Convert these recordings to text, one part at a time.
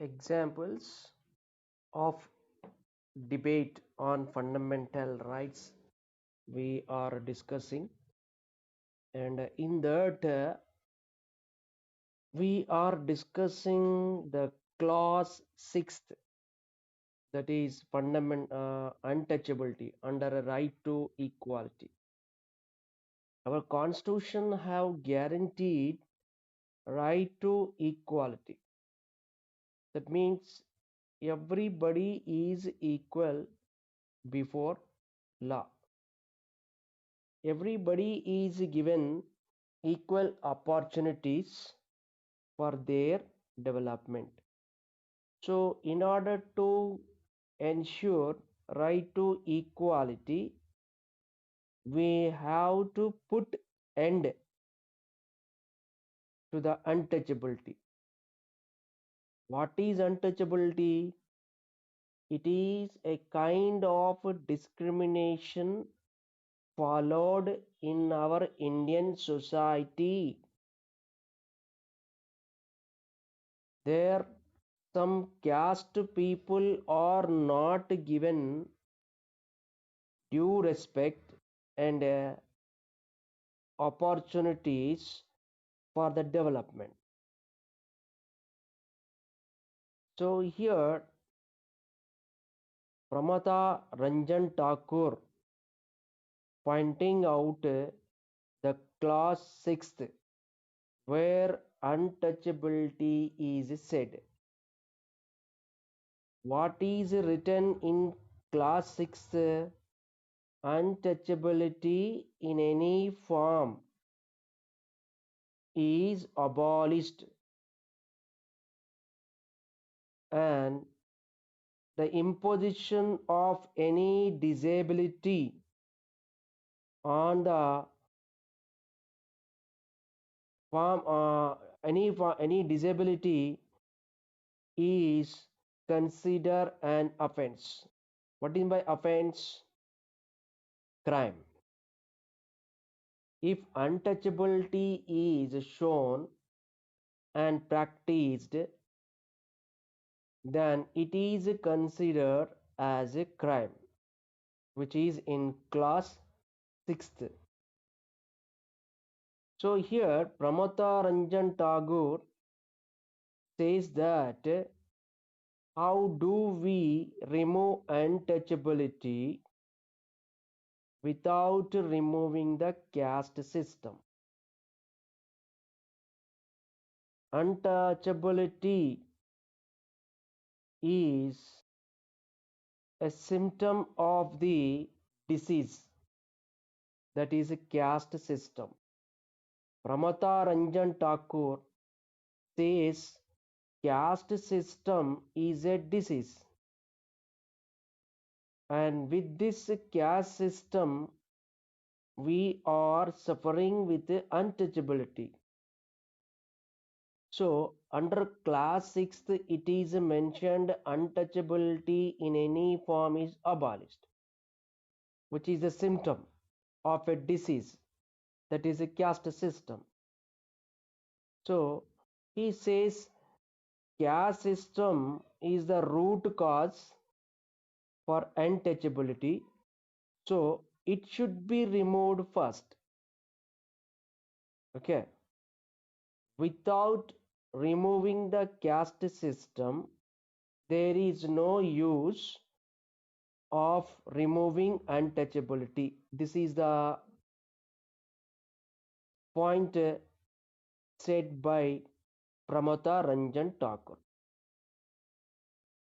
Examples of debate on fundamental rights we are discussing, and in that we are discussing the clause 6th, that is untouchability under a right to equality. Our constitution have guaranteed right to equality. That means everybody is equal before law. Everybody is given equal opportunities for their development. So, in order to ensure right to equality, we have to put end to the untouchability. What is untouchability? It is a kind of discrimination followed in our Indian society. There, some caste people are not given due respect and opportunities for the development. So here, Pramata Ranjan Thakur pointing out the clause 6th where untouchability is said. What is written in clause 6th? Untouchability in any form is abolished, and the imposition of any disability on the form any disability is considered an offense. What is by offense? Crime. If untouchability is shown and practiced, then it is considered as a crime, which is in clause 6th. So here Pramata Ranjan Tagore says that how do we remove untouchability without removing the caste system? Untouchability is a symptom of the disease, that is a caste system. Pramata Ranjan Thakur says caste system is a disease, and with this caste system we are suffering with untouchability. So under class 6th it is mentioned untouchability in any form is abolished, which is a symptom of a disease, that is a caste system. So he says caste system is the root cause for untouchability, so it should be removed first. Okay, without removing the caste system there is no use of removing untouchability. This is the point said by Pramata Ranjan Thakur.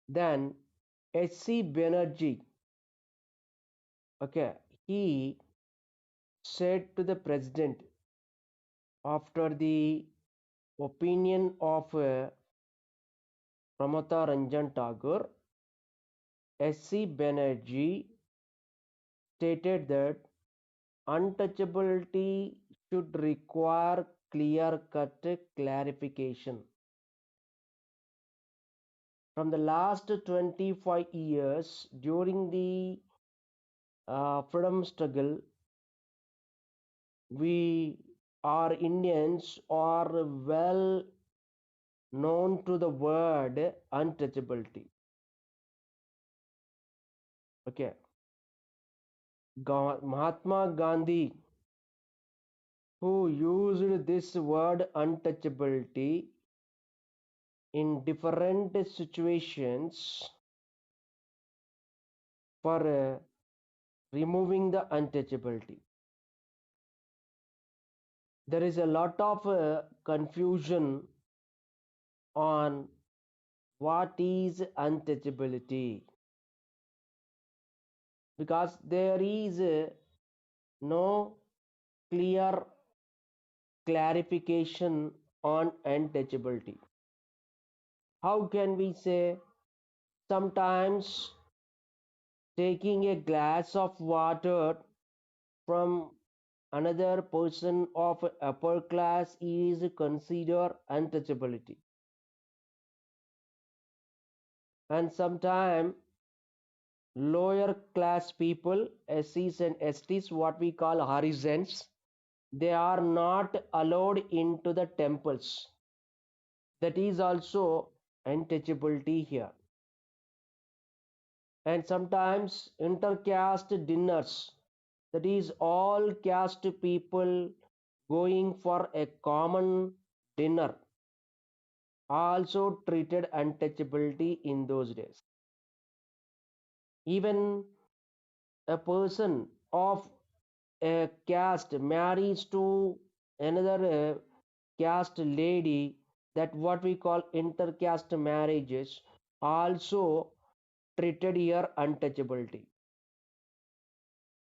Then H.C. Banerjee, okay, he said to the president after the opinion of Pramata Ranjan Tagore, S.C. Banerjee stated that untouchability should require clear-cut clarification. From the last 25 years, during the freedom struggle, we, our Indians, are well known to the word untouchability. Okay, Mahatma Gandhi, who used this word untouchability in different situations for removing the untouchability. There is a lot of confusion on what is untouchability because there is no clear clarification on untouchability. How can we say sometimes taking a glass of water from another person of upper class is considered untouchability, and sometimes lower class people, SCs and STs, what we call horizons, they are not allowed into the temples. That is also untouchability here. And sometimes intercaste dinners, that is all caste people going for a common dinner, also treated untouchability in those days. Even a person of a caste marries to another caste lady, that what we call intercaste marriages, also treated here untouchability.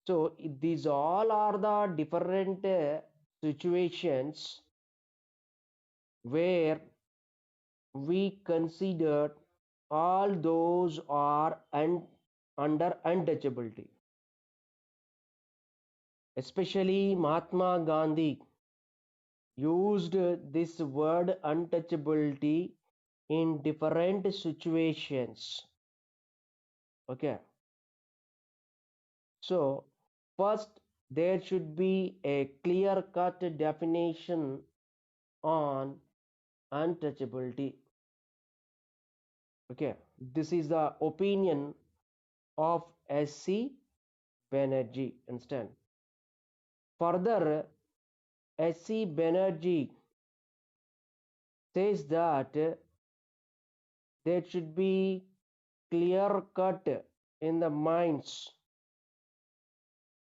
So these all are the different situations where we considered all those are under untouchability. Especially Mahatma Gandhi used this word untouchability in different situations. Okay, so first there should be a clear cut definition on untouchability. Okay, this is the opinion of SC Banerjee. Understand? Further, SC Banerjee says that there should be clear cut in the minds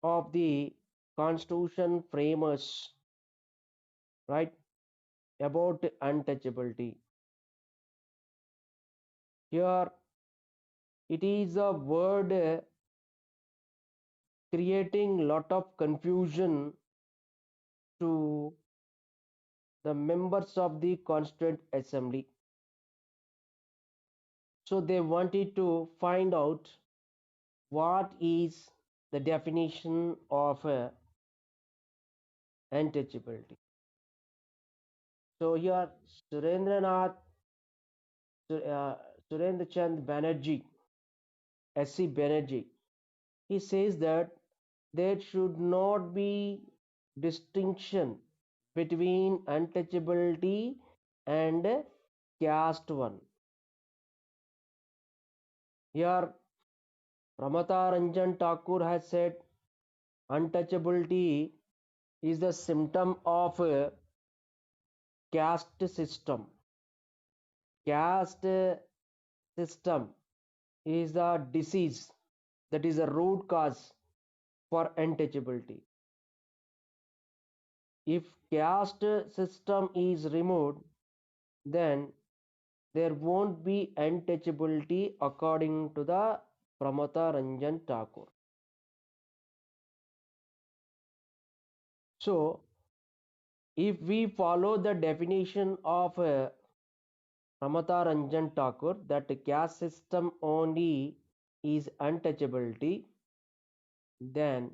of the constitution framers, right, about untouchability. Here it is a word creating lot of confusion to the members of the Constituent Assembly. So they wanted to find out what is the definition of untouchability. So here Surendranath uh, Surendra Chand Banerjee, SC Banerjee, he says that there should not be distinction between untouchability and caste one. Here Ramata Ranjan Thakur has said untouchability is the symptom of a caste system. Caste system is the disease, that is a root cause for untouchability. If caste system is removed, then there won't be untouchability according to the Pramata Ranjan Thakur. So, if we follow the definition of Pramata Ranjan Thakur, that caste system only is untouchability, then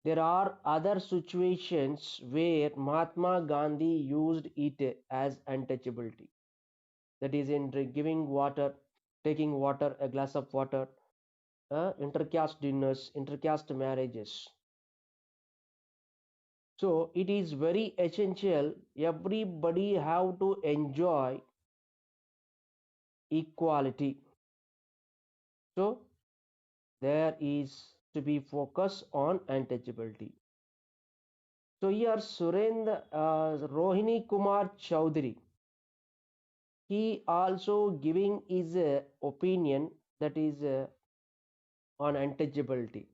there are other situations where Mahatma Gandhi used it as untouchability. That is in giving water, taking water, a glass of water, intercaste dinners, intercaste marriages. So it is very essential everybody have to enjoy equality. So there is to be focus on untouchability. So here Surendra Rohini Kumar Chaudhary, he also giving his opinion, that is on untouchability.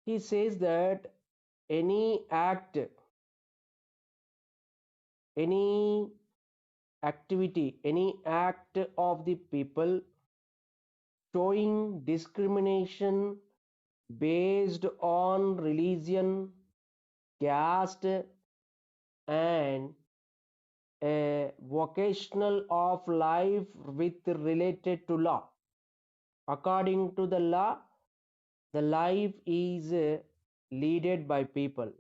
He says that any act, any activity, any act of the people showing discrimination based on religion, caste, and a vocational of life with related to law. According to the law, the life is leaded by people.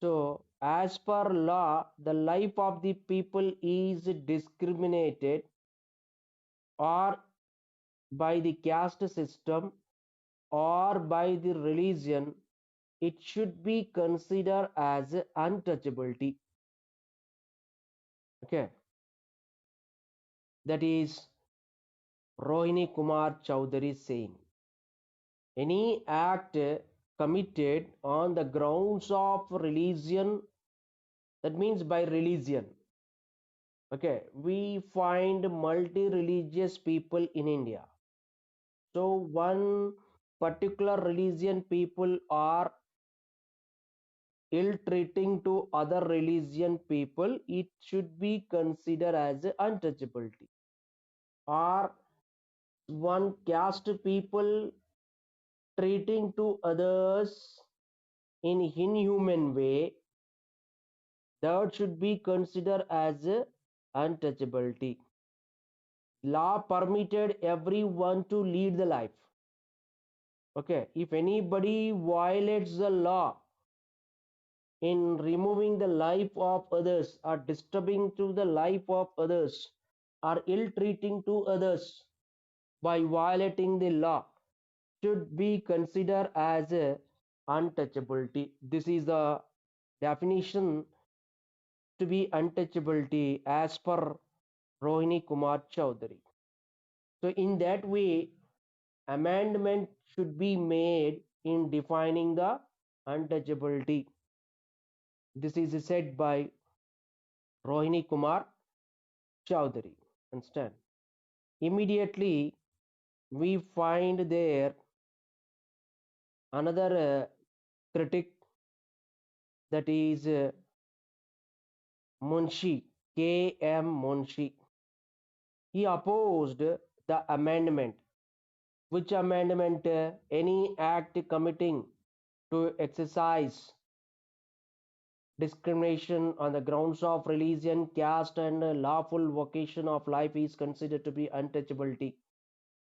So, as per law, the life of the people is discriminated or by the caste system or by the religion, it should be considered as untouchability. Okay, that is Rohini Kumar Chaudhary saying. Any act committed on the grounds of religion, that means by religion. Okay, we find multi-religious people in India. So one particular religion people are ill treating to other religion people, it should be considered as untouchability. Or one caste people treating to others in inhuman way, that should be considered as untouchability. Law permitted everyone to lead the life. Okay, if anybody violates the law in removing the life of others or disturbing to the life of others or ill treating to others by violating the law, should be considered as a untouchability. This is the definition to be untouchability as per Rohini Kumar Chaudhary. So in that way, amendment should be made in defining the untouchability. This is said by Rohini Kumar Chaudhary. Understand? Immediately, we find there another critic, that is Munshi, K.M. Munshi. He opposed the amendment. Which amendment? Any act committing to exercise discrimination on the grounds of religion, caste, and lawful vocation of life is considered to be untouchability.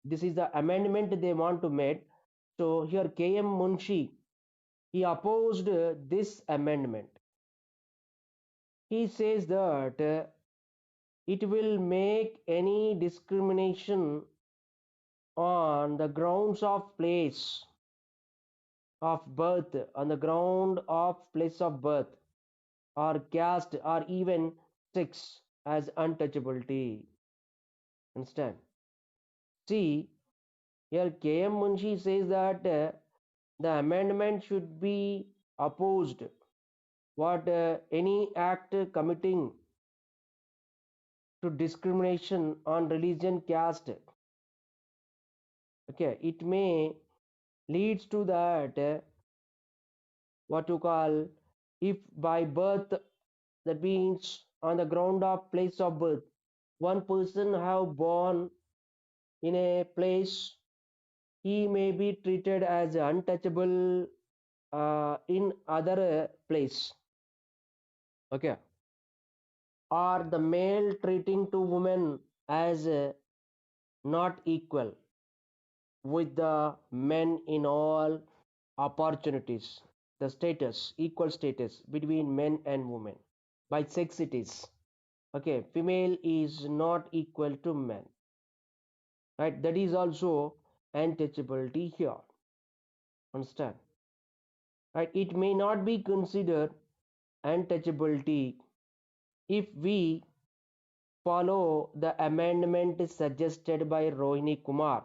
This is the amendment they want to make. So here K.M. Munshi, he opposed this amendment. He says that it will make any discrimination on the grounds of place of birth, on the ground of place of birth, or caste, or even sex as untouchability. Understand? See, here K.M. Munshi says that the amendment should be opposed. What any act committing to discrimination on religion, caste, okay, it may leads to that what you call, if by birth, that means on the ground of place of birth, one person have born in a place, he may be treated as untouchable in other place. Okay, or the male treating to women as not equal with the men in all opportunities, the status, equal status between men and women. By sex it is. Okay, female is not equal to men. Right? That is also untouchability here. Understand? Right? It may not be considered untouchability if we follow the amendment suggested by Rohini Kumar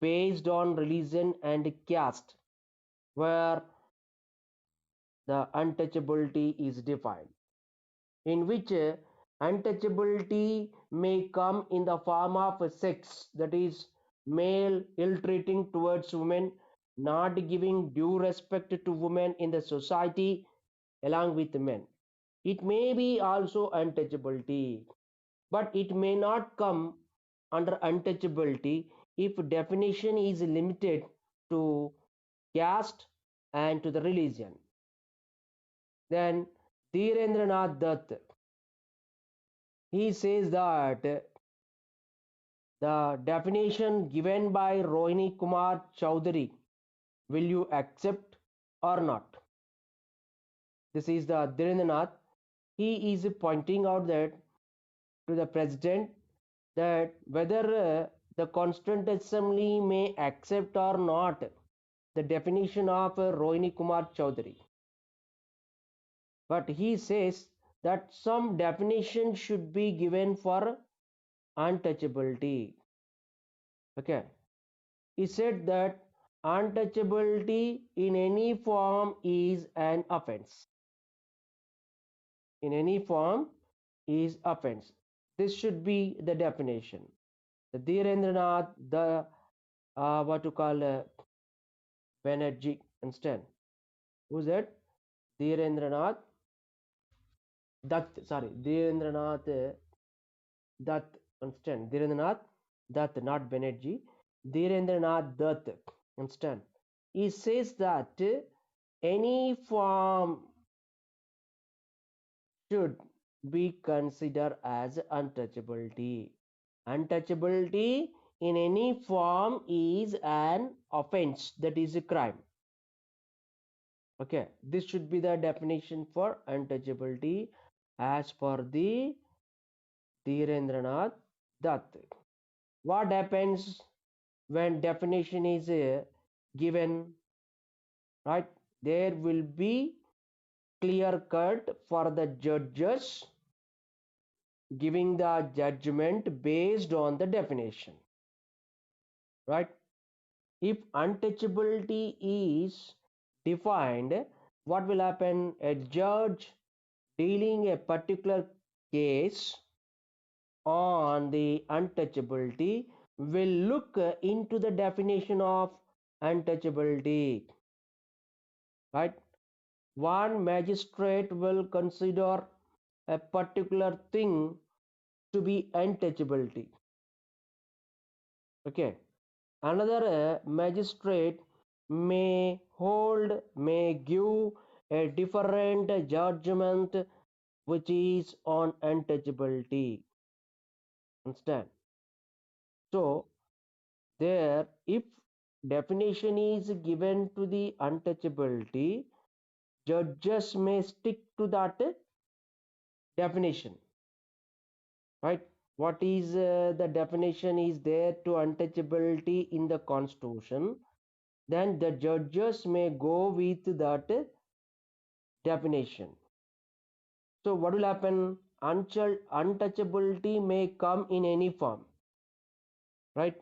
based on religion and caste, where the untouchability is defined, in which untouchability may come in the form of sex, that is, male ill treating towards women, not giving due respect to women in the society along with men. It may be also untouchability, but it may not come under untouchability if definition is limited to caste and to the religion. Then Dhirendranath Dutt, he says that the definition given by Rohini Kumar Chaudhary, will you accept or not? This is the Dhirendranath. He is pointing out that to the president that whether the Constituent Assembly may accept or not the definition of Rohini Kumar Chaudhary. But he says that some definition should be given for untouchability. Okay. He said that untouchability in any form is an offense. In any form is offense. This should be the definition. The Dhirendranath, the what to call Banerjee instead. Who's that? Dhirendranath Dutt. Sorry, Dhirendranath Dutt instead. Dhirendranath Dutt, not Banerjee. Dhirendranath Dutt instead. He says that any form should be considered as untouchability. Untouchability in any form is an offense, that is a crime. Okay, this should be the definition for untouchability as per the Dhirendranath Dutt. What happens when definition is given? Right, there will be clear cut for the judges giving the judgment based on the definition. Right, if untouchability is defined, what will happen? A judge dealing a particular case on the untouchability will look into the definition of untouchability. Right, one magistrate will consider a particular thing to be untouchability. Okay, another magistrate may give a different judgment which is on untouchability. Understand? So there, if definition is given to the untouchability, judges may stick to that definition. Right, what is the definition is there to untouchability in the constitution, then the judges may go with that definition. So what will happen? Untouchability may come in any form. Right,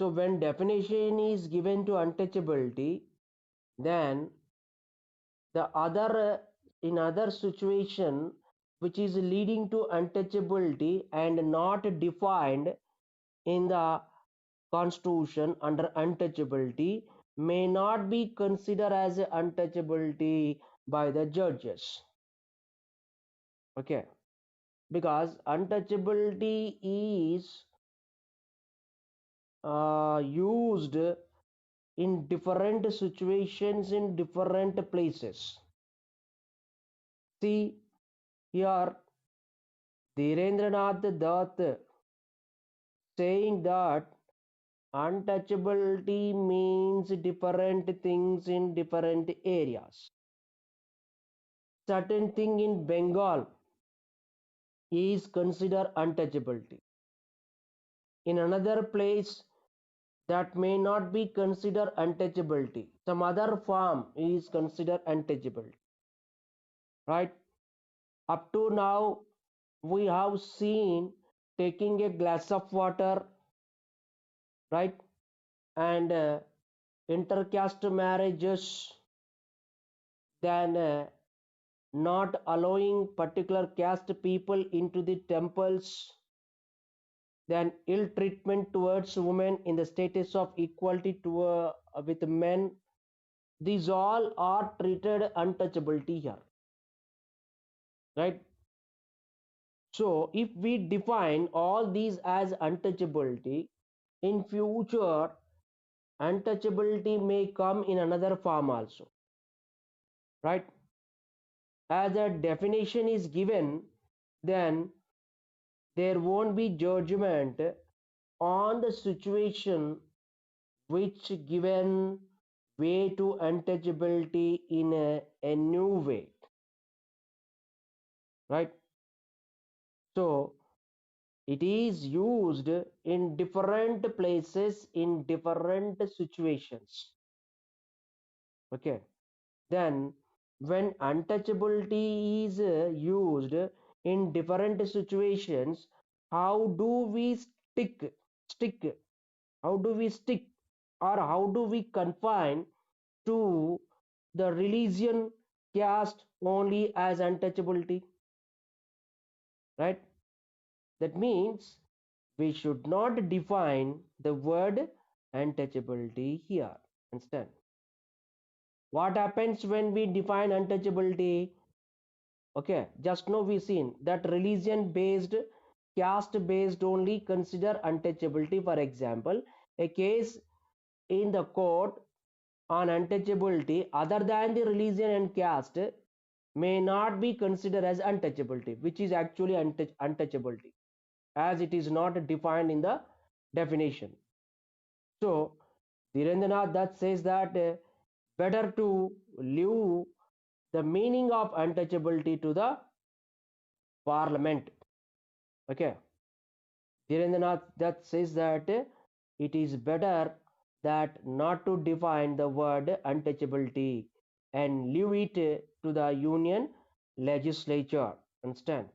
so when definition is given to untouchability, then the other in other situation which is leading to untouchability and not defined in the constitution under untouchability may not be considered as untouchability by the judges. Okay, because untouchability is used in different situations in different places. See here, Dhirendranath Dutt saying that untouchability means different things in different areas. Certain thing in Bengal is considered untouchability. In another place, that may not be considered untouchability. Some other form is considered untouchability. Right? Up to now, we have seen taking a glass of water, right? And intercaste marriages, then not allowing particular caste people into the temples, then ill treatment towards women in the status of equality to, with men. These all are treated untouchability here, right? So if we define all these as untouchability, in future untouchability may come in another form also, right? As a definition is given, then there won't be judgment on the situation which given way to untouchability in a new way, right? So it is used in different places in different situations. Okay, then when untouchability is used in different situations, how do we stick how do we stick or how do we confine to the religion, caste only as untouchability, right? That means we should not define the word untouchability here. Understand? What happens when we define untouchability? Okay, just now we seen that religion based, caste based only consider untouchability. For example, a case in the court on untouchability other than the religion and caste may not be considered as untouchability, which is actually untouchability, as it is not defined in the definition. So Dhirendranath Dutt says that better to leave the meaning of untouchability to the parliament. Okay, Dhirendranath Dutt says that it is better that not to define the word untouchability and leave it to the union legislature. Understand?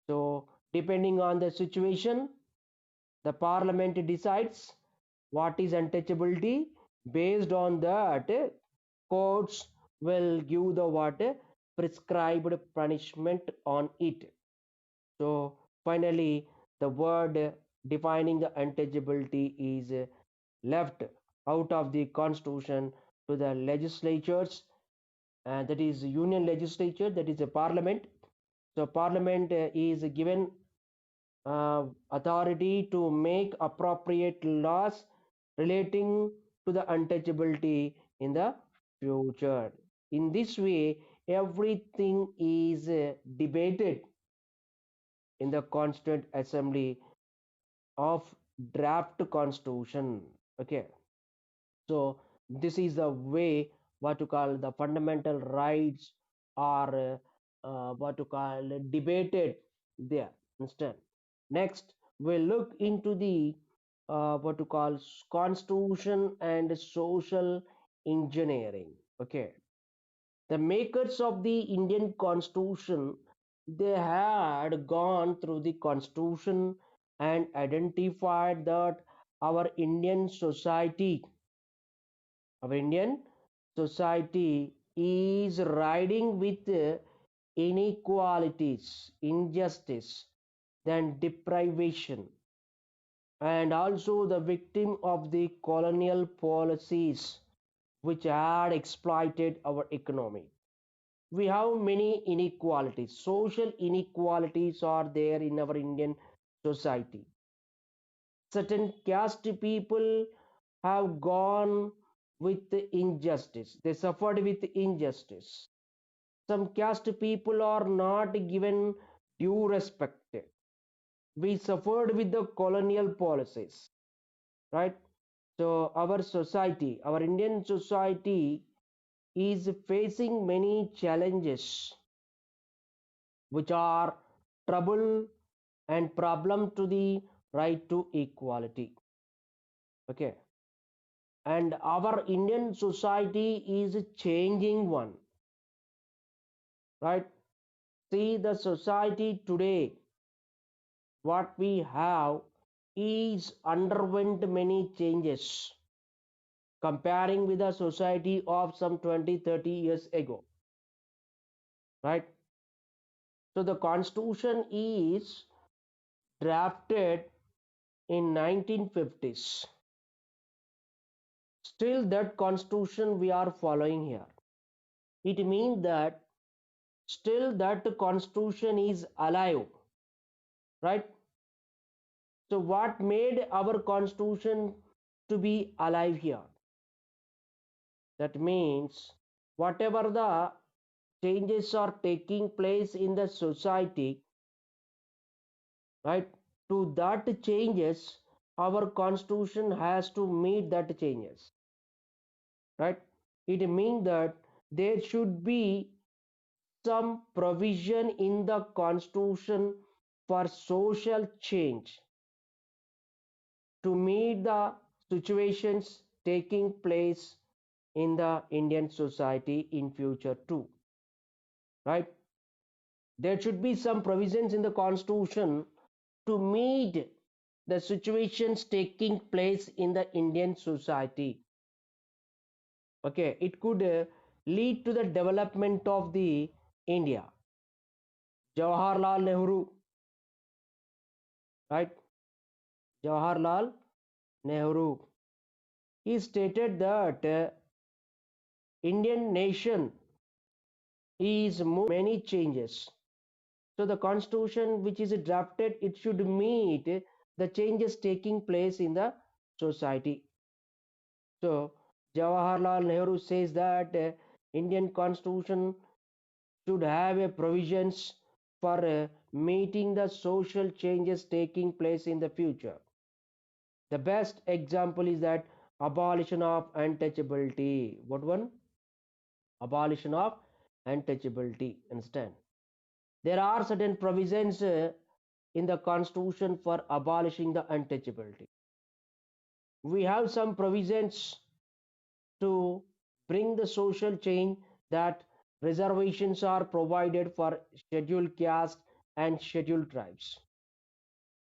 So depending on the situation, the parliament decides what is untouchability. Based on that, courts will give the what prescribed punishment on it. So finally, the word defining the untouchability is left out of the constitution to the legislatures, and that is union legislature, that is a parliament. So parliament is given authority to make appropriate laws relating to the untouchability in the future. In this way, everything is debated in the Constituent Assembly of draft constitution. Okay, so this is the way what to call the fundamental rights are what to call debated there. Understand? Next, we'll look into the what to call constitution and social engineering. Okay, the makers of the Indian Constitution, they had gone through the Constitution and identified that our Indian society, our Indian society is riding with inequalities, injustice, then deprivation, and also the victim of the colonial policies which had exploited our economy. We have many inequalities. Social inequalities are there in our Indian society. Certain caste people have gone with the injustice, they suffered with injustice. Some caste people are not given due respect. We suffered with the colonial policies, right? So our society, our Indian society is facing many challenges which are trouble and problem to the right to equality. Okay, and our Indian society is changing one, right? See the society today, what we have is underwent many changes comparing with the society of some 20, 30 years ago, right? So the constitution is drafted in 1950s. Still that constitution we are following here. It means that still that constitution is alive, right? So what made our constitution to be alive here? That means whatever the changes are taking place in the society, right? To that changes, our constitution has to meet that changes, right? It means that there should be some provision in the constitution for social change to meet the situations taking place in the Indian society in future too, right? There should be some provisions in the constitution to meet the situations taking place in the Indian society. Okay, it could lead to the development of the India. Jawaharlal Nehru, right? Jawaharlal Nehru, he stated that Indian nation is many changes. So the constitution which is drafted, it should meet the changes taking place in the society. So Jawaharlal Nehru says that Indian constitution should have a provisions for meeting the social changes taking place in the future. The best example is that abolition of untouchability. What one? Abolition of untouchability. Understand? There are certain provisions in the constitution for abolishing the untouchability. We have some provisions to bring the social change, that reservations are provided for scheduled caste and scheduled tribes.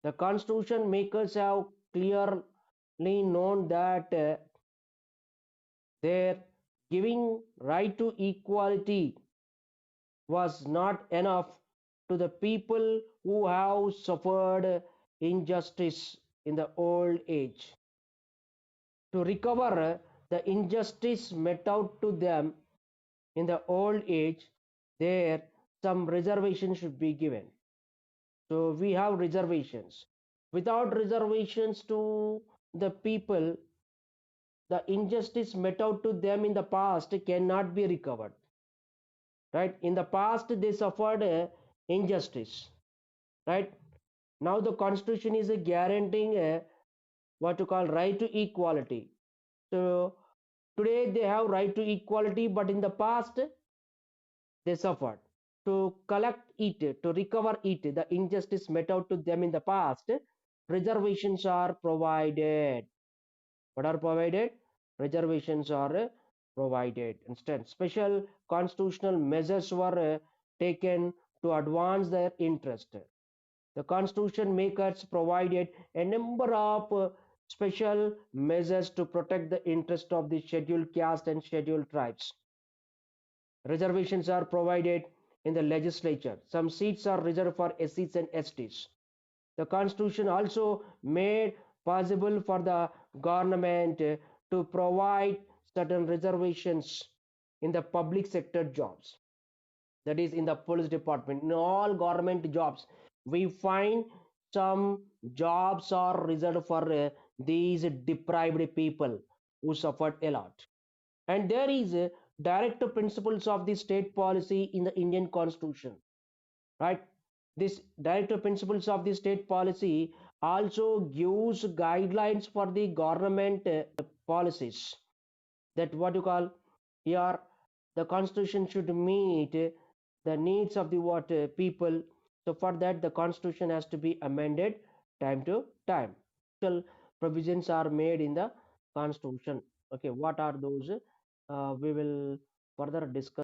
The constitution makers have clearly known that their giving right to equality was not enough to the people who have suffered injustice in the old age. To recover the injustice met out to them in the old age, there some reservation should be given. So we have reservations. Without reservations to the people, the injustice met out to them in the past cannot be recovered. Right? In the past, they suffered injustice. Right? Now the constitution is guaranteeing what to call right to equality. So today they have right to equality, but in the past they suffered. To collect it, to recover it, the injustice met out to them in the past, reservations are provided. What are provided? Reservations are provided. Instead, special constitutional measures were taken to advance their interest. The constitution makers provided a number of special measures to protect the interest of the scheduled caste and scheduled tribes. Reservations are provided in the legislature. Some seats are reserved for SCs and STs. The constitution also made possible for the government to provide certain reservations in the public sector jobs. That is in the police department. In all government jobs, we find some jobs are reserved for these deprived people who suffered a lot. And there is direct principles of the state policy in the Indian constitution, right? This director principles of the state policy also gives guidelines for the government policies, that what you call here, the constitution should meet the needs of the what people. So for that the constitution has to be amended time to time. Special provisions are made in the constitution. Okay, what are those? We will further discuss